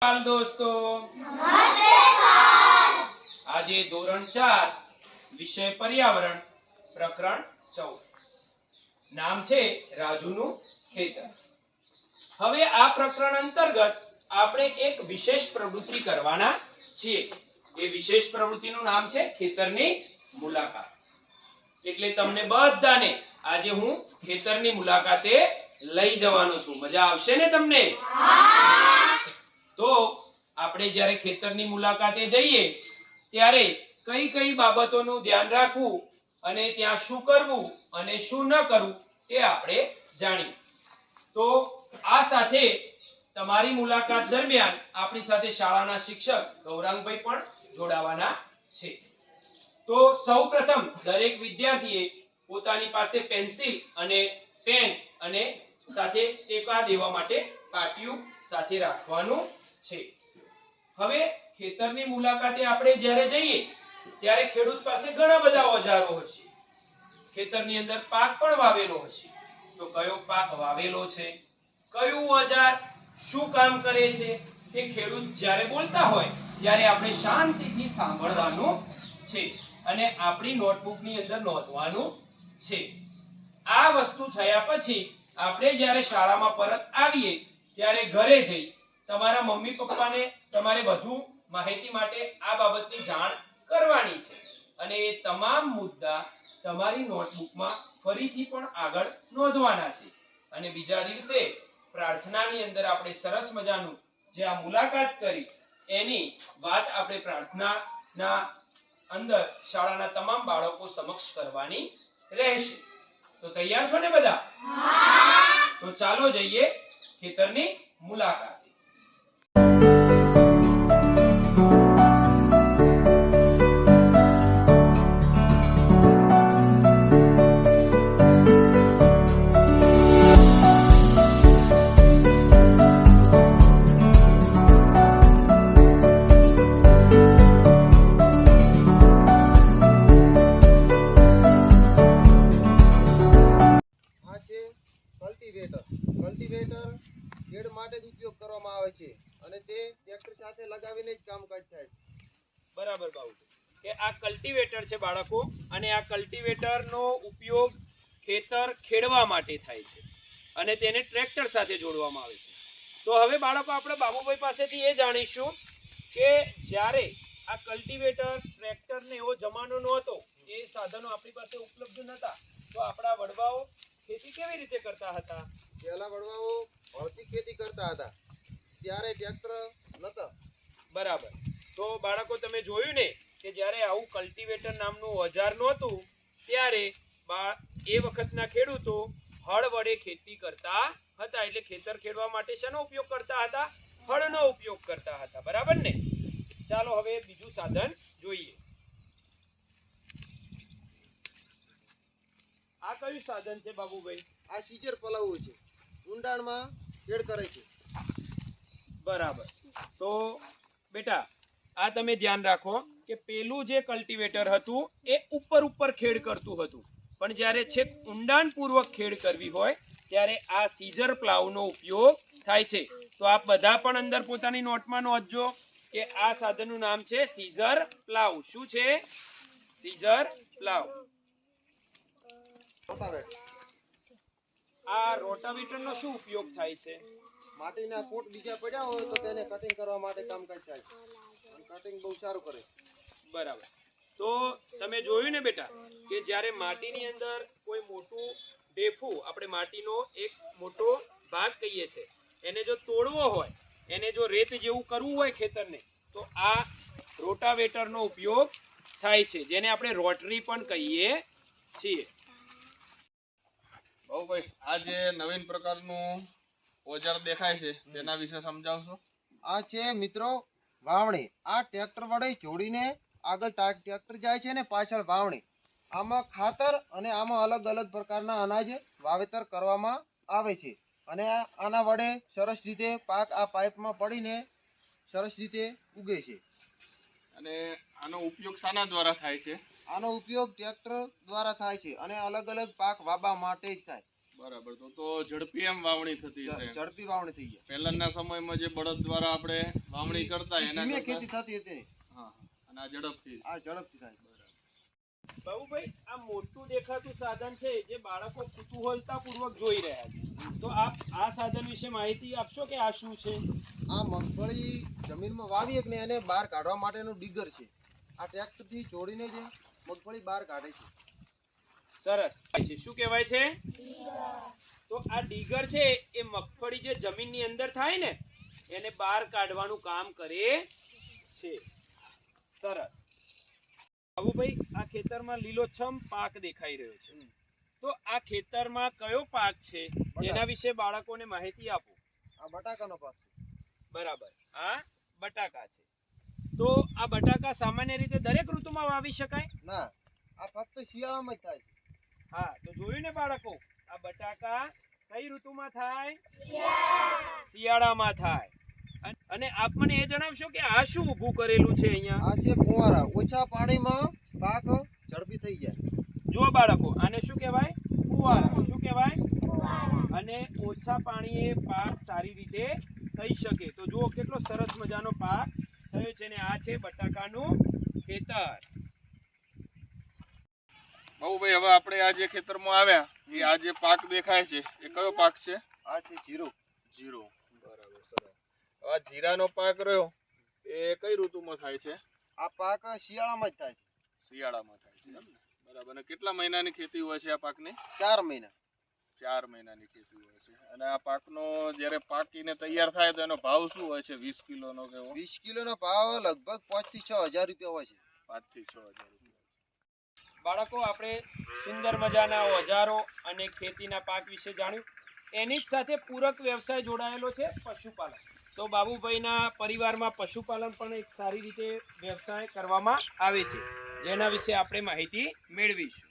दोस्तों आज धोरण 4 विषय पर्यावरण प्रकरण 14 नाम छे राजूनु खेतर। हवे आ प्रकरण अंतर्गत आपणे एक विशेष प्रवृत्ति करवाना छीए। ए विशेष प्रवृत्तिनुं नाम छे खेतरनी मुलाकात। एटले तमने बधाने आजे हूँ खेतरनी मुलाकाते लई जवानो छुं। मजा आवशे ने तमने? तो આપણે જ્યારે ખેતરની મુલાકાતે જઈએ ત્યારે કઈ કઈ બાબતોનું ધ્યાન રાખવું અને ત્યાં શું કરવું અને શું ન કરવું તે આપણે જાણીએ। તો આ સાથે તમારી મુલાકાત દરમિયાન આપણી સાથે શાળાના શિક્ષક ગૌરાંગભાઈ પણ જોડાવાના છે। તો સૌપ્રથમ દરેક વિદ્યાર્થીએ પોતાની પાસે પેન્સિલ અને પેન અને સાથે ટેકા દેવા માટે પાટિયું સાથે રાખવાનું છે। હવે ખેતરની મુલાકાતે આપણે જ્યારે જઈએ ત્યારે ખેડૂત પાસે ઘણા બધા ઓજારો હશે। ખેતરની અંદર પાક પણ વાવેલો હશે। તો કયો પાક વાવેલો છે, કયું ઓજાર શું કામ કરે છે તે ખેડૂત જ્યારે બોલતા હોય ત્યારે આપણે શાંતિથી સાંભળવાનું છે અને આપણી નોટબુકની અંદર નોંધવાનું છે। આ વસ્તુ થયા પછી આપણે જ્યારે શાળામાં પરત આવીએ ત્યારે ઘરે જઈ તમારા મમ્મી પપ્પાને તમારે વધુ માહિતી માટે આ બાબતની જાણ કરવાની છે અને એ તમામ મુદ્દા તમારી નોટબુકમાં ફરીથી પણ આગળ નોંધવાના છે અને બીજા દિવસે પ્રાર્થનાની અંદર આપણે સરસ મજાનું જે આ મુલાકાત કરી એની વાત આપણે પ્રાર્થનાના અંદર શાળાના તમામ બાળકો સમક્ષ કરવાની રહેશે। તો તૈયાર છો ને બધા? તો ચાલો જઈએ ખેતરની મુલાકાત। કલ્ટિવેટર ખેડ માટે જ ઉપયોગ કરવામાં આવે છે અને તે ટ્રેક્ટર સાથે લગાવીને જ કામકાજ થાય છે। બરાબર બાબુ કે આ કલ્ટિવેટર છે બાળકો અને આ કલ્ટિવેટરનો ઉપયોગ ખેતર ખેડવા માટે થાય છે અને તેને ટ્રેક્ટર સાથે જોડવામાં આવે છે। તો હવે બાળકો આપણે બાબુભાઈ પાસેથી એ જાણીશું કે જ્યારે આ કલ્ટિવેટર ટ્રેક્ટર ને એવો જમાનો નહોતો, એ સાધનો આપણી પાસે ઉપલબ્ધ નહોતા, તો આપણા વડવાઓ ખેતી કેવી રીતે કરતા હતા? પહેલા વડવાઓ હળથી ખેતી કરતા હતા, ત્યારે ટ્રેક્ટર નહોતા। બરાબર। તો બાળકો તમે જોયું ને કે જ્યારે આવું કલ્ટિવેટર નામનું ઓજાર નહોતું ત્યારે એ વખતના ખેડૂતો હળ વડે ખેતી કરતા હતા। એટલે ખેતર ખેડવા માટે શેનો ઉપયોગ કરતા હતા? હળનો ઉપયોગ કરતા હતા। બરાબર ને? ચાલો હવે બીજું સાધન જોઈએ। આ કયું સાધન છે બાબુભાઈ? આ સીઝર પલાવું છે, ઊંડાણમાં ખેડ કરે છે। બરાબર। તો બેટા આ તમે ધ્યાન રાખો કે પેલું જે કલ્ટિવેટર હતું એ ઉપર ખેડ કરતું હતું, પણ જ્યારે છેક ઊંડાણપૂર્વક ખેડ કરવી હોય ત્યારે આ સીઝર પ્લાવનો ઉપયોગ થાય છે। તો આપ બધા પણ અંદર પોતાની નોટમાં નોંધજો કે આ સાધનનું નામ છે સીઝર પ્લાવ। શું છે? Chisel plough. આ રોટાવેટરનો શું ઉપયોગ થાય છે? માટીના કોટ બીજા પડ્યા હોય તો તેને કટિંગ કરવા માટે કામકાજ થાય છે અને કટિંગ બહુ સારું કરે છે। બરાબર। તો તમે જોયું ને બેટા કે જ્યારે માટીની અંદર કોઈ મોટું ઢેફું, આપણે માટીનો એક મોટો ભાગ કહીએ છીએ, એને જો તોડવો હોય, એને જો રેત જેવું કરવું હોય ખેતરને, તો આ રોટાવેટરનો ઉપયોગ થાય છે, જેને આપણે રોટરી પણ કહીએ છીએ। ભાઈ આ જે નવીન પ્રકારનું ઓજાર દેખાય છે તેના વિશે સમજાવશો? આ છે મિત્રો વાવણી। આ ટ્રેક્ટર વડે જોડીને આગળ ટ્રેક્ટર જાય છે ને પાછળ વાવણી। આમાં ખાતર અને આમાં અલગ અલગ પ્રકારના અનાજ વાવેતર કરવામાં આવે છે અને આના વડે સરસ રીતે પાક આ પાઇપમાં પડીને સરસ રીતે ઉગે છે। અને આનો ઉપયોગ શાના દ્વારા થાય છે? આનો ઉપયોગ ટ્રેક્ટર દ્વારા થાય છે અને અલગ અલગ પાક વાવવા માટે જ થાય। બરાબર. તો ઝડપી એમ વાવણી થતી હશે. ઝડપી વાવણી થઈ જાય. પહેલાના સમયમાં જે બળદ દ્વારા આપણે વાવણી કરતા એના ધીમે કરતા ખેતી થતી હતી. હા, અને આ ઝડપથી. આ ઝડપથી થાય. બાબુભાઈ, આ મોટું દેખાતું સાધન છે જે બાળકો કુતૂહલતાપૂર્વક જોઈ રહ્યા છે, તો આપ આ સાધન વિશે માહિતી આપશો કે આ શું છે? આ મગફળી જમીનમાં વાવીએ કે ને એને બહાર કાઢવા માટેનું ડીગર છે. આ ટ્રેક્ટરથી જોડીને જે મગફળી બહાર કાઢે છે. સરસ. શું કહેવાય છે? તો આ ડીગર છે એ મગફળી જે જમીનની અંદર થાય ને એને બહાર કાઢવાનું કામ કરે છે. સરસ. બાબુભાઈ, આ ખેતરમાં લીલોછમ પાક દેખાઈ રહ્યો છે, તો આ ખેતરમાં કયો પાક છે એના વિશે બાળકોને માહિતી આપો. આ બટાકાનો પાક છે. બરાબર, આ બટાકા છે. તો આ બટાકા સામાન્ય રીતે દરેક ઋતુમાં વાવી શકાય? ના, આ ફક્ત શિયાળામાં જ થાય છે. હા, તો જોયું ને બાળકો, આ બટાકા કઈ ઋતુમાં થાય? શિયાળામાં થાય. અને આપ મને એ જણાવશો કે આ શું ઊભું કરેલું છે અહીંયા? આ છે ફુવારા. ઓછા પાણીમાં પાક ઝડપી થઈ જાય. જુઓ બાળકો, આને શું કહેવાય? ફુવારા. શું કહેવાય? અને ઓછા પાણીએ પાક સારી રીતે થઈ શકે. તો જુઓ કેટલો સરસ મજાનો પાક થયો છે ને આ છે બટાકાનું ખેતર. બાબુભાઈ, હવે આપણે આ જે ખેતરમાં આવ્યા એ આ જે પાક દેખાય છે એ કયો પાક છે? આ છે જીરું. જીરો. બરાબર, સરસ. આ જીરાનો પાક રહ્યો એ કઈ ઋતુમાં થાય છે? આ પાક શિયાળામાં જ થાય છે. શિયાળામાં થાય છે, એમ ને? બરાબર. અને કેટલા મહિનાની ખેતી હોય છે આ પાકની? 4 મહિના. 4 મહિનાની ખેતી હોય છે. અને આ પાકનો જ્યારે પાકીને તૈયાર થાય તો એનો ભાવ શું હોય છે? 20 કિલોનો કેવો? 20 કિલોનો ભાવ લગભગ 5 થી 6 હજાર રૂપિયા હોય છે. 5 થી 6 હજાર રૂપિયા. બાળકો, આપણે સુંદર મજાના ઓજારો અને ખેતીના પાક વિશે જાણ્યું. એની જ સાથે પૂરક વ્યવસાય જોડાયેલો છે પશુપાલન. તો બાબુભાઈના પરિવારમાં પશુપાલન પણ એક સારી રીતે વ્યવસાય કરવામાં આવે છે, જેના વિશે આપણે માહિતી મેળવીશું.